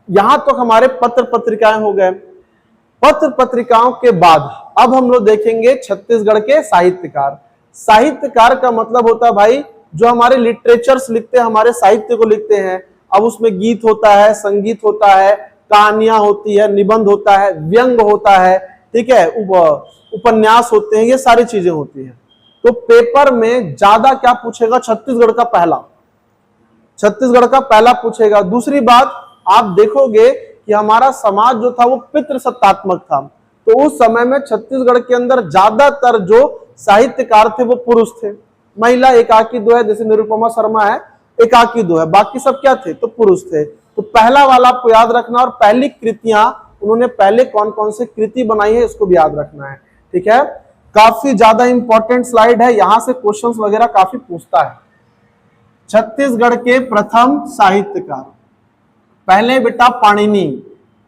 यहां तक हमारे पत्र पत्रिकाएं हो गए। पत्र पत्रिकाओं के बाद अब हम लोग देखेंगे छत्तीसगढ़ के साहित्यकार। साहित्यकार का मतलब होता है भाई जो हमारे लिटरेचर्स लिखते हैं, हमारे साहित्य को लिखते हैं। अब उसमें गीत होता है, संगीत होता है, कहानियां होती है, निबंध होता है, व्यंग होता है, ठीक है, उपन्यास होते हैं, ये सारी चीजें होती हैं। तो पेपर में ज्यादा क्या पूछेगा, छत्तीसगढ़ का पहला पूछेगा। दूसरी बात आप देखोगे कि हमारा समाज जो था वो पितृसत्तात्मक था, तो उस समय में छत्तीसगढ़ के अंदर ज्यादातर जो साहित्यकार थे वो पुरुष थे। महिला एकाकी दो है, जैसे निरुपमा शर्मा है, एकाकी दो है, बाकी सब क्या थे, तो पुरुष थे। तो पहला वाला आपको याद रखना, और पहली कृतियां उन्होंने पहले कौन कौन से कृति बनाई है इसको भी याद रखना है, ठीक है। काफी ज्यादा इंपॉर्टेंट स्लाइड है, यहां से क्वेश्चंस वगैरह काफी पूछता है। छत्तीसगढ़ के प्रथम साहित्यकार, पहले बेटा पाणिनि,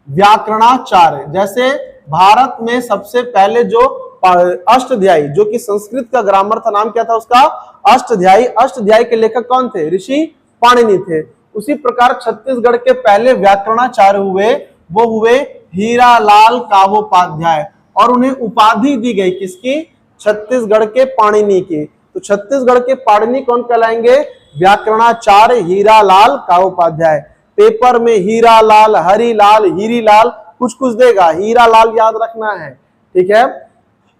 व्याकरणाचार्य। जैसे भारत में सबसे पहले जो अष्टाध्यायी, जो कि संस्कृत का ग्रामर था, नाम क्या था उसका, अष्टाध्यायी। अष्टाध्यायी के लेखक कौन थे, ऋषि पाणिनि थे। उसी प्रकार छत्तीसगढ़ के पहले व्याकरणाचार्य हुए, वो हुए हीरालाल कावोपाध्याय, और उन्हें उपाधि दी गई किसकी, छत्तीसगढ़ के पाणिनि की। तो छत्तीसगढ़ के पाणिनि कौन कहलाएंगे, व्याकरणाचार्य हीरालाल कावोपाध्याय। पेपर में हीरालाल, हरिलाल, हीरीलाल कुछ कुछ देगा, हीरालाल याद रखना है, ठीक है।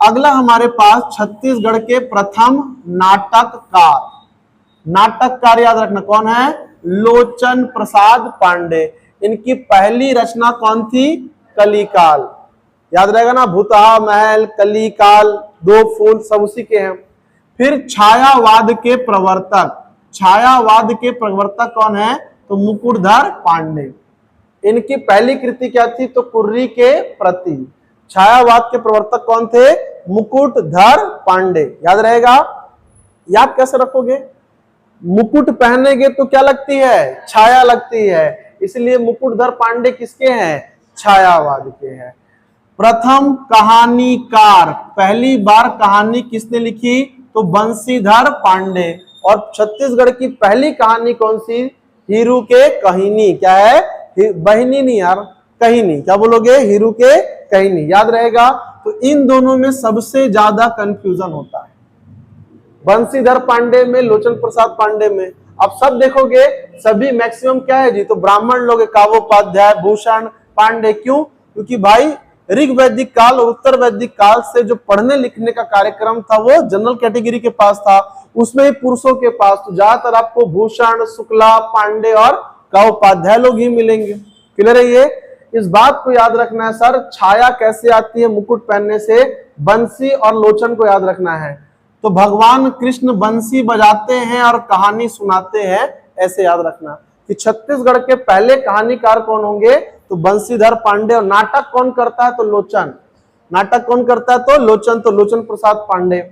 अगला हमारे पास छत्तीसगढ़ के प्रथम नाटककार, नाटककार याद रखना कौन है, लोचन प्रसाद पांडे। इनकी पहली रचना कौन थी, कलिकाल, याद रहेगा ना, भूतहा महल, कलिकाल, दो फूल, सब उसी के हैं। फिर छायावाद के प्रवर्तक, छायावाद के प्रवर्तक कौन है, तो मुकुटधर पांडे। इनकी पहली कृति क्या थी, तो कुर्री के प्रति। छायावाद के प्रवर्तक कौन थे, मुकुटधर पांडे, याद रहेगा। याद कैसे रखोगे, मुकुट पहनेगे तो क्या लगती है, छाया लगती है, इसलिए मुकुटधर पांडे किसके हैं, छायावाद के हैं। प्रथम कहानीकार, पहली बार कहानी किसने लिखी, तो बंशीधर पांडे। और छत्तीसगढ़ की पहली कहानी कौन सी, हीरू के कहिनी। क्या है, बहिनी नहीं यार, कहिनी, क्या बोलोगे, हीरू के कहिनी, याद रहेगा। तो इन दोनों में सबसे ज्यादा कंफ्यूजन होता है, बंशीधर पांडे में, लोचन प्रसाद पांडे में। अब सब देखोगे सभी मैक्सिमम क्या है जी, तो ब्राह्मण लोग, कावोपाध्याय, भूषण, पांडे। क्यों, क्योंकि भाई ऋग वैदिक काल और उत्तर वैदिक काल से जो पढ़ने लिखने का कार्यक्रम था वो जनरल कैटेगरी के पास था, उसमें ही पुरुषों के पास। तो ज्यादातर आपको भूषण, शुक्ला, पांडे और कावोपाध्याय लोग ही मिलेंगे। क्लियर है ये, इस बात को याद रखना है। सर छाया कैसे आती है मुकुट पहनने से, बंसी और लोचन को याद रखना है। तो भगवान कृष्ण बंसी बजाते हैं और कहानी सुनाते हैं, ऐसे याद रखना कि छत्तीसगढ़ के पहले कहानीकार कौन होंगे, तो बंशीधर पांडे। और नाटक कौन करता है, तो लोचन, नाटक कौन करता है, तो लोचन, तो लोचन प्रसाद पांडे।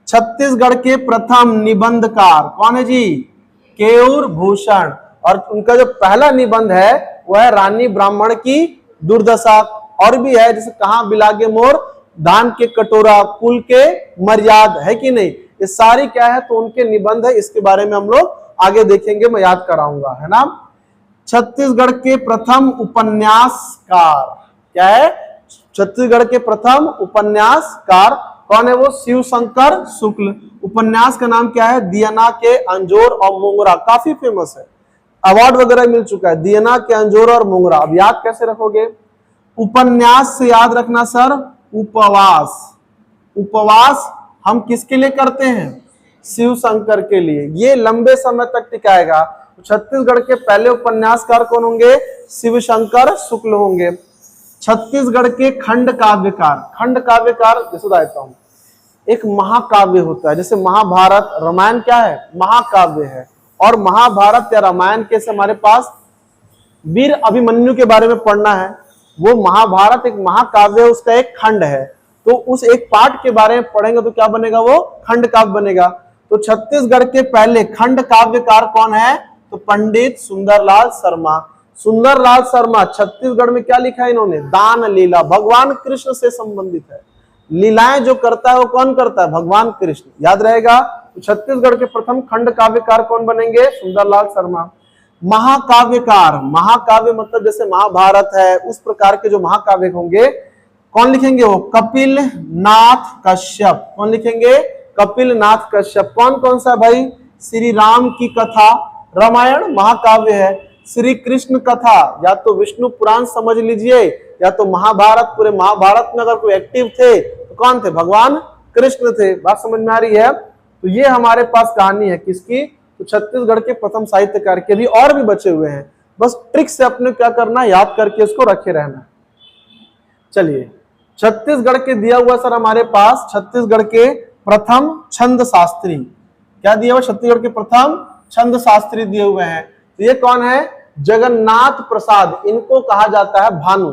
छत्तीसगढ़ के प्रथम निबंधकार कौन है जी, केयूर भूषण। और उनका जो पहला निबंध है वह है रानी ब्राह्मण की दुर्दशा। और भी है, जैसे कहां बिलागे मोर, दान के कटोरा, कुल के मर्याद, है कि नहीं, ये सारी क्या है, तो उनके निबंध है। इसके बारे में हम लोग आगे देखेंगे, मैं याद कराऊंगा, है ना। छत्तीसगढ़ के प्रथम उपन्यासकार, क्या है, छत्तीसगढ़ के प्रथम उपन्यासकार कौन है, वो शिव शंकर शुक्ल। उपन्यास का नाम क्या है, दियना के अंजोर और मोंगरा, काफी फेमस है, अवार्ड वगैरह मिल चुका है, दियना के अंजोर और मोंगरा। अब याद कैसे रखोगे, उपन्यास से याद रखना सर, उपवास। उपवास हम किसके लिए करते हैं, शिव शंकर के लिए, ये लंबे समय तक टिकाएगा। तो छत्तीसगढ़ के पहले उपन्यासकार कौन होंगे, शिव शंकर शुक्ल होंगे। छत्तीसगढ़ के खंड काव्यकार, खंड काव्यकार जैसे बताता हूं, एक महाकाव्य होता है, जैसे महाभारत, रामायण क्या है, महाकाव्य है। और महाभारत या रामायण के से हमारे पास वीर अभिमन्यु के बारे में पढ़ना है, वो महाभारत एक महाकाव्य है, उसका एक खंड है। तो उस एक पार्ट के बारे में पढ़ेंगे तो क्या बनेगा, वो खंड काव्य बनेगा। तो छत्तीसगढ़ के पहले खंड काव्यकार कौन है, तो पंडित सुंदरलाल शर्मा। सुंदरलाल शर्मा छत्तीसगढ़ में क्या लिखा है इन्होंने, दान लीला, भगवान कृष्ण से संबंधित है। लीलाएं जो करता है वो कौन करता है, भगवान कृष्ण, याद रहेगा। तो छत्तीसगढ़ के प्रथम खंड काव्यकार कौन बनेंगे, सुंदरलाल शर्मा। महाकाव्यकार, महाकाव्य मतलब जैसे महाभारत है उस प्रकार के जो महाकाव्य होंगे, कौन लिखेंगे? वो कपिल नाथ कश्यप। कौन लिखेंगे? कपिल नाथ कश्यप। कौन कौन सा भाई? श्री राम की कथा, रामायण महाकाव्य है। श्री कृष्ण कथा, या तो विष्णु पुराण समझ लीजिए या तो महाभारत, पूरे महाभारत में अगर कोई एक्टिव थे तो कौन थे? भगवान कृष्ण थे। बात समझ में आ रही है? तो ये हमारे पास कहानी है किसकी? तो छत्तीसगढ़ के प्रथम साहित्यकार के भी और भी बचे हुए हैं, बस ट्रिक से अपने क्या करना, याद करके इसको रखे रहना। चलिए, छत्तीसगढ़ के दिया हुआ सर हमारे पास छत्तीसगढ़ के प्रथम छंद शास्त्री, क्या दिया हुआ? छत्तीसगढ़ के प्रथम छंद शास्त्री दिए हुए हैं। तो ये कौन है? जगन्नाथ प्रसाद, इनको कहा जाता है भानु।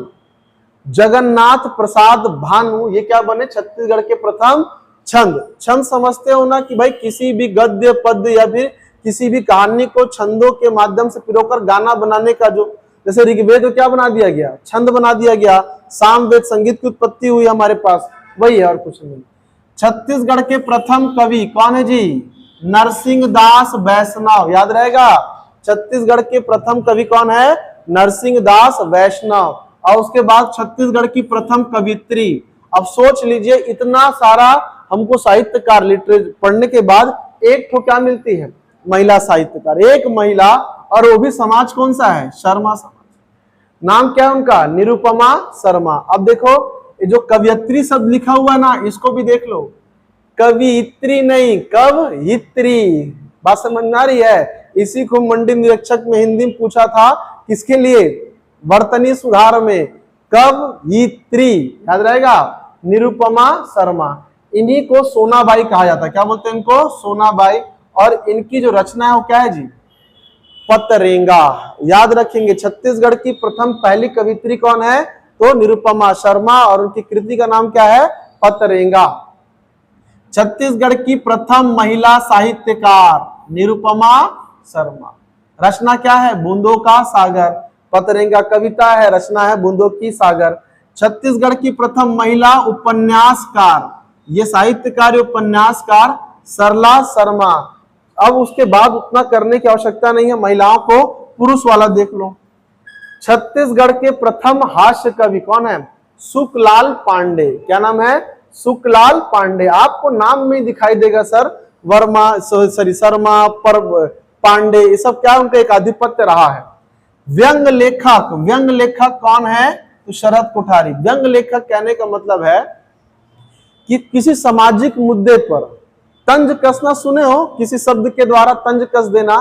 जगन्नाथ प्रसाद भानु, ये क्या बने? छत्तीसगढ़ के प्रथम छंद। छंद समझते हो ना कि भाई किसी भी गद्य पद्य या फिर किसी भी कहानी को छंदों के माध्यम से पिरोकर गाना बनाने का, जो जैसे ऋग्वेद को क्या बना दिया गया? छंद बना दिया गया। सामवेद संगीत की उत्पत्ति हुई हमारे पास, वही है और कुछ नहीं। छत्तीसगढ़ के प्रथम कवि कौन है जी? नरसिंह दास वैष्णव, याद रहेगा। छत्तीसगढ़ के प्रथम कवि कौन है? नरसिंह दास वैष्णव। और उसके बाद छत्तीसगढ़ की प्रथम कवित्री। अब सोच लीजिए, इतना सारा हमको साहित्यकार लिटरेचर पढ़ने के बाद एक तो क्या मिलती है? महिला साहित्यकार, एक महिला, और वो भी समाज कौन सा है? शर्मा समाज। नाम क्या है उनका? निरुपमा शर्मा। अब देखो, ये जो कवियत्री शब्द लिखा हुआ ना, इसको भी देख लो, कवियत्री नहीं, कवयित्री। बात समझ में आ रही है? इसी को मंडी निरीक्षक में हिंदी में पूछा था, किसके लिए? वर्तनी सुधार में। कवयित्री, याद रहेगा। निरुपमा शर्मा, इन्हीं को सोनाबाई कहा जाता है। क्या बोलते हैं इनको? सोनाबाई। और इनकी जो रचना है वो क्या है जी? पतरेंगा। याद रखेंगे, छत्तीसगढ़ की प्रथम पहली कवित्री कौन है? तो निरुपमा शर्मा, और उनकी कृति का नाम क्या है? पतरेंगा। छत्तीसगढ़ की प्रथम महिला साहित्यकार निरुपमा शर्मा। रचना क्या है? बूंदों का सागर। पतरेंगा कविता है, रचना है बूंदों की सागर। छत्तीसगढ़ की प्रथम महिला उपन्यासकार, ये साहित्यकार उपन्यासकार सरला शर्मा। अब उसके बाद उतना करने की आवश्यकता नहीं है, महिलाओं को पुरुष वाला देख लो। छत्तीसगढ़ के प्रथम हास्य कवि कौन है? सुखलाल पांडे। क्या नाम है? सुखलाल पांडे। आपको नाम में दिखाई देगा सर, वर्मा सॉरी शर्मा, पर पांडे, ये सब क्या उनका एक आधिपत्य रहा है। व्यंग लेखक, व्यंग लेखक कौन है? तो शरद कोठारी। व्यंग लेखक कहने का मतलब है कि किसी सामाजिक मुद्दे पर तंज कसना, सुने हो? किसी शब्द के द्वारा तंज कस देना,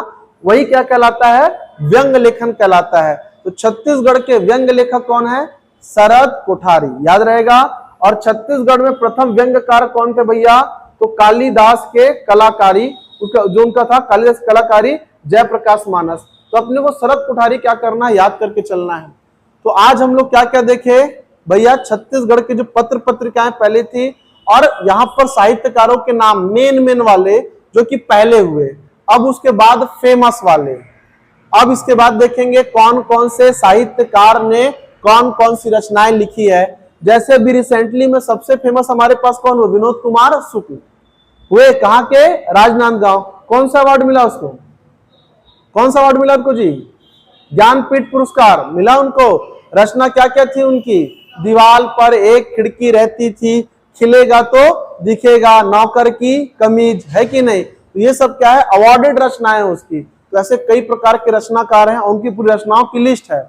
वही क्या कहलाता है? व्यंग लेखन कहलाता है। तो छत्तीसगढ़ के व्यंग लेखक कौन है? शरद कोठारी, याद रहेगा। और छत्तीसगढ़ में प्रथम व्यंग्यकार कौन थे भैया? तो कालिदास के कलाकारी, जो उनका था कालिदास कलाकारी जयप्रकाश मानस। तो अपने को शरद कोठारी क्या करना है? याद करके चलना है। तो आज हम लोग क्या क्या देखे भैया? छत्तीसगढ़ के जो पत्र पत्रिकाएं पहले थी, और यहाँ पर साहित्यकारों के नाम मेन वाले जो कि पहले हुए, अब उसके बाद फेमस वाले। अब इसके बाद देखेंगे कौन कौन से साहित्यकार ने कौन कौन सी रचनाएं लिखी है। जैसे अभी रिसेंटली में सबसे फेमस हमारे पास कौन हुए? विनोद कुमार शुक्ल हुए, कहाँ के? राजनांदगांव। कौन सा अवार्ड मिला उसको? कौन सा अवार्ड मिला उनको जी? ज्ञानपीठ पुरस्कार मिला उनको। रचना क्या क्या थी उनकी? दीवार पर एक खिड़की रहती थी, खिलेगा तो दिखेगा, नौकर की कमीज, है कि नहीं? तो ये सब क्या है? अवार्डेड रचनाएं उसकी। तो ऐसे कई प्रकार के रचनाकार हैं, उनकी पूरी रचनाओं की लिस्ट है।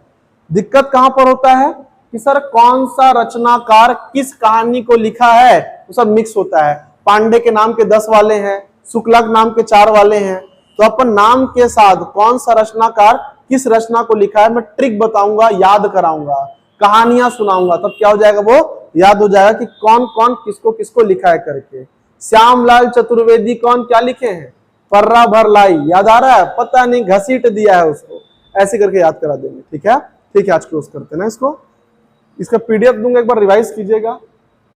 दिक्कत कहां पर होता है कि सर कौन सा रचनाकार किस कहानी को लिखा है, वो सब मिक्स होता है। पांडे के नाम के 10 वाले हैं, शुक्ला के नाम के 4 वाले हैं। तो अपन नाम के साथ कौन सा रचनाकार किस रचना को लिखा है, मैं ट्रिक बताऊंगा, याद कराऊंगा, कहानियां सुनाऊंगा, तब क्या हो जाएगा? वो याद हो जाएगा कि कौन कौन किसको किसको लिखा है करके। श्यामलाल चतुर्वेदी कौन क्या लिखे हैं? पर्रा भर लाई, याद आ रहा है? पता नहीं, घसीट दिया है उसको, ऐसे करके याद करा देंगे। ठीक है, ठीक है, आज क्लोज करते हैं ना इसको। इसका पीडीएफ दूंगा, एक बार रिवाइज कीजिएगा।